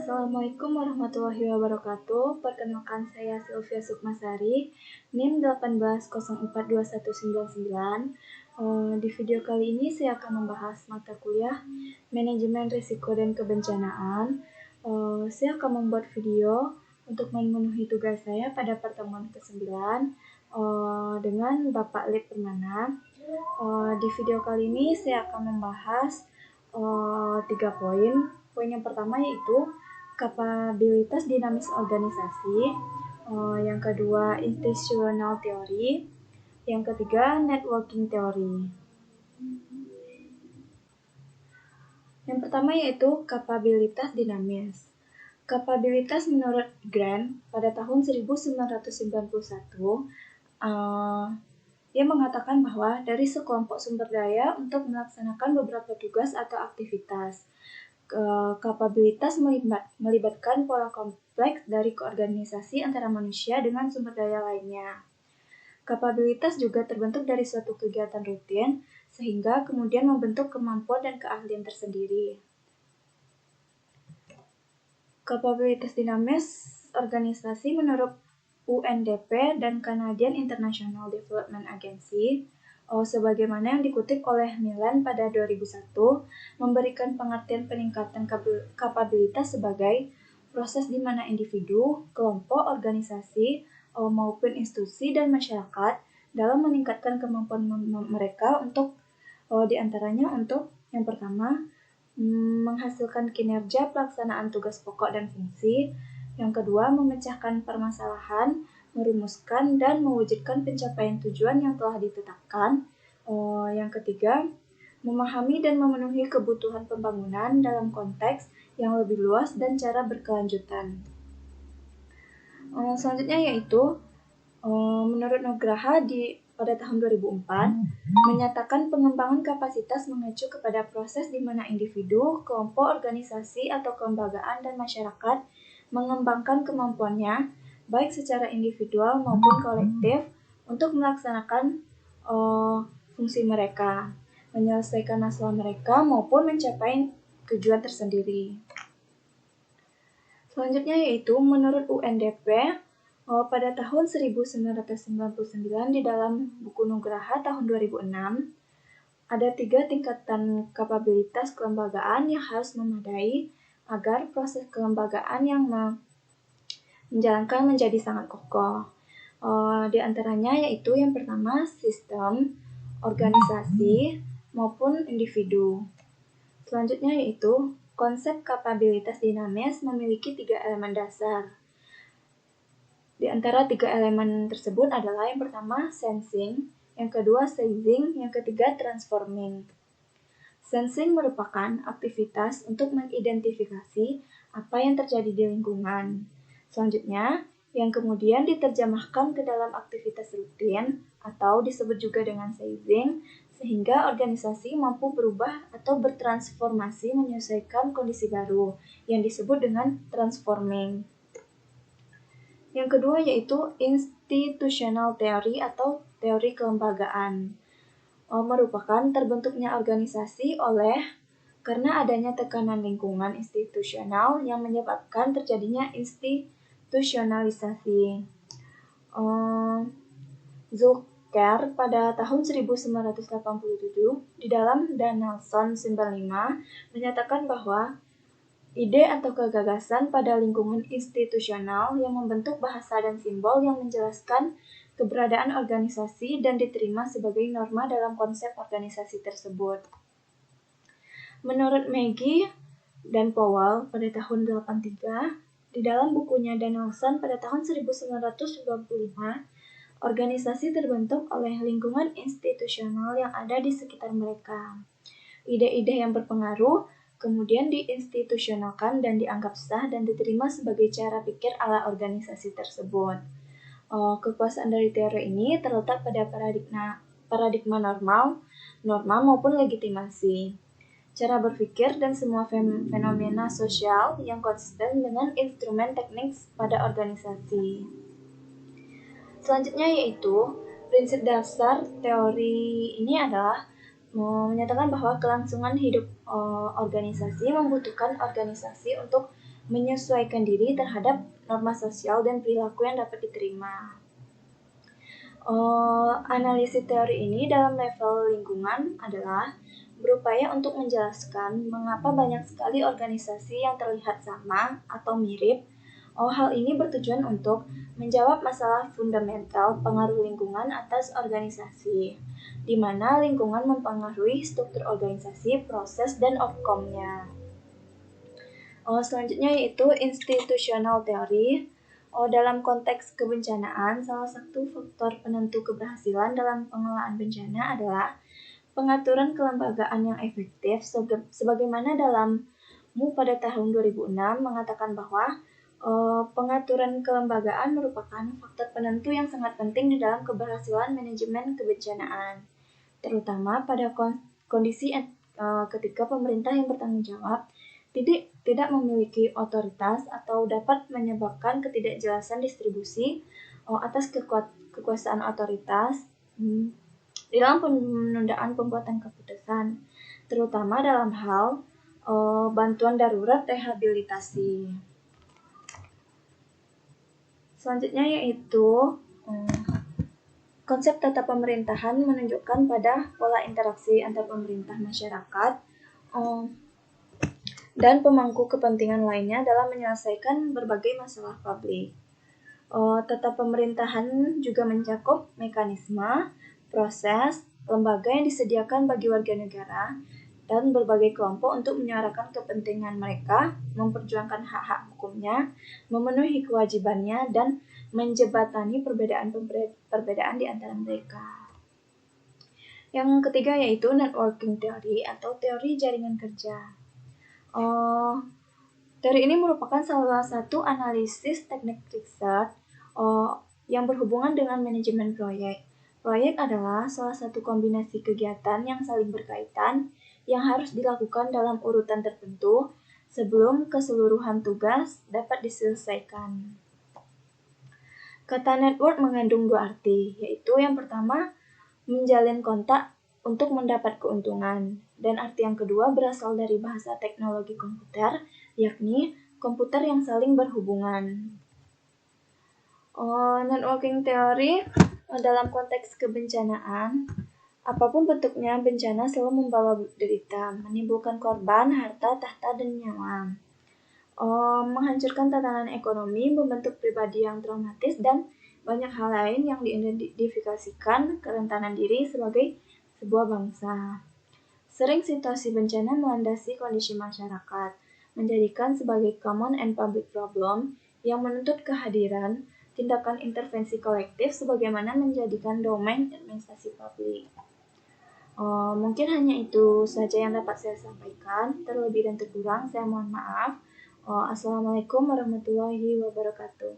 Assalamualaikum warahmatullahi wabarakatuh. Perkenalkan, saya Sylvia Sukmasari, NIM 1804219. Di video kali ini saya akan membahas mata kuliah Manajemen Risiko dan Kebencanaan. Saya akan membuat video untuk memenuhi tugas saya pada pertemuan ke-9 dengan Bapak Lip Permana. Di video kali ini saya akan membahas 3 poin. Poin yang pertama yaitu kapabilitas dinamis organisasi, yang kedua institutional theory, yang ketiga networking theory. Yang pertama yaitu kapabilitas dinamis. Kapabilitas menurut Grant pada tahun 1991, ia mengatakan bahwa dari sekelompok sumber daya untuk melaksanakan beberapa tugas atau aktivitas, kapabilitas melibatkan pola kompleks dari koordinasi antara manusia dengan sumber daya lainnya. Kapabilitas juga terbentuk dari suatu kegiatan rutin, sehingga kemudian membentuk kemampuan dan keahlian tersendiri. Kapabilitas dinamis organisasi menurut UNDP dan Canadian International Development Agency, sebagaimana yang dikutip oleh Milan pada 2001, memberikan pengertian peningkatan kapabilitas sebagai proses di mana individu, kelompok, organisasi, maupun institusi dan masyarakat dalam meningkatkan kemampuan mereka untuk diantaranya untuk yang pertama, menghasilkan kinerja pelaksanaan tugas pokok dan fungsi, yang kedua, memecahkan permasalahan, merumuskan dan mewujudkan pencapaian tujuan yang telah ditetapkan, yang ketiga, memahami dan memenuhi kebutuhan pembangunan dalam konteks yang lebih luas dan cara berkelanjutan. Selanjutnya yaitu menurut Nugraha pada tahun 2004 menyatakan pengembangan kapasitas mengacu kepada proses di mana individu, kelompok, organisasi atau kelembagaan dan masyarakat mengembangkan kemampuannya baik secara individual maupun kolektif untuk melaksanakan fungsi mereka, menyelesaikan masalah mereka maupun mencapai tujuan tersendiri. Selanjutnya yaitu menurut UNDP pada tahun 1999 di dalam buku Nugraha tahun 2006 ada 3 tingkatan kapabilitas kelembagaan yang harus memadai agar proses kelembagaan yang menjalankan menjadi sangat kokoh. Di antaranya yaitu yang pertama sistem, organisasi, maupun individu. Selanjutnya yaitu konsep kapabilitas dinamis memiliki 3 elemen dasar. Di antara 3 elemen tersebut adalah yang pertama sensing, yang kedua seizing, yang ketiga transforming. Sensing merupakan aktivitas untuk mengidentifikasi apa yang terjadi di lingkungan. Selanjutnya, yang kemudian diterjemahkan ke dalam aktivitas rutin atau disebut juga dengan seizing, sehingga organisasi mampu berubah atau bertransformasi menyesuaikan kondisi baru yang disebut dengan transforming. Yang kedua yaitu institutional theory atau teori kelembagaan. Merupakan terbentuknya organisasi karena adanya tekanan lingkungan institusional yang menyebabkan terjadinya institusionalisasi. Zucker pada tahun 1987 di dalam Donaldson 95 menyatakan bahwa ide atau kegagasan pada lingkungan institusional yang membentuk bahasa dan simbol yang menjelaskan keberadaan organisasi dan diterima sebagai norma dalam konsep organisasi tersebut. Menurut Maggie dan Powell pada tahun 83, di dalam bukunya Donaldson pada tahun 1995, organisasi terbentuk oleh lingkungan institusional yang ada di sekitar mereka. Ide-ide yang berpengaruh kemudian diinstitusionalkan dan dianggap sah dan diterima sebagai cara pikir ala organisasi tersebut. Kekuasaan dari teori ini terletak pada paradigma norma maupun legitimasi, cara berpikir dan semua fenomena sosial yang konsisten dengan instrumen teknik pada organisasi. Selanjutnya yaitu prinsip dasar teori ini adalah menyatakan bahwa kelangsungan hidup organisasi membutuhkan organisasi untuk menyesuaikan diri terhadap norma sosial dan perilaku yang dapat diterima. Analisis teori ini dalam level lingkungan adalah berupaya untuk menjelaskan mengapa banyak sekali organisasi yang terlihat sama atau mirip. Hal ini bertujuan untuk menjawab masalah fundamental pengaruh lingkungan atas organisasi, di mana lingkungan mempengaruhi struktur organisasi, proses, dan outcome-nya. Selanjutnya yaitu institutional theory. Dalam konteks kebencanaan, salah satu faktor penentu keberhasilan dalam pengelolaan bencana adalah pengaturan kelembagaan yang efektif, sebagaimana dalam MU pada tahun 2006 mengatakan bahwa pengaturan kelembagaan merupakan faktor penentu yang sangat penting di dalam keberhasilan manajemen kebencanaan, terutama pada kondisi ketika pemerintah yang bertanggung jawab tidak memiliki otoritas atau dapat menyebabkan ketidakjelasan distribusi atas kekuasaan otoritas di dalam penundaan pembuatan keputusan, terutama dalam hal bantuan darurat rehabilitasi. Selanjutnya yaitu konsep tata pemerintahan menunjukkan pada pola interaksi antar pemerintah, masyarakat, dan pemangku kepentingan lainnya dalam menyelesaikan berbagai masalah publik. Tata pemerintahan juga mencakup mekanisme, proses, lembaga yang disediakan bagi warga negara, dan berbagai kelompok untuk menyuarakan kepentingan mereka, memperjuangkan hak-hak hukumnya, memenuhi kewajibannya, dan menjembatani perbedaan di antara mereka. Yang ketiga yaitu networking theory atau teori jaringan kerja. Teori ini merupakan salah satu analisis teknik riset yang berhubungan dengan manajemen proyek. Proyek adalah salah satu kombinasi kegiatan yang saling berkaitan yang harus dilakukan dalam urutan tertentu sebelum keseluruhan tugas dapat diselesaikan. Kata network mengandung dua arti, yaitu yang pertama, menjalin kontak untuk mendapat keuntungan, dan arti yang kedua berasal dari bahasa teknologi komputer, yakni komputer yang saling berhubungan. Networking teori dalam konteks kebencanaan, apapun bentuknya, bencana selalu membawa derita, menimbulkan korban, harta, tahta, dan nyawa. Menghancurkan tatanan ekonomi, membentuk pribadi yang traumatis, dan banyak hal lain yang diidentifikasikan kerentanan diri sebagai sebuah bangsa. Sering situasi bencana melandasi kondisi masyarakat, menjadikan sebagai common and public problem yang menuntut kehadiran tindakan intervensi kolektif sebagaimana menjadikan domain administrasi publik. Mungkin hanya itu saja yang dapat saya sampaikan. Terlebih dan terkurang, saya mohon maaf. Assalamualaikum warahmatullahi wabarakatuh.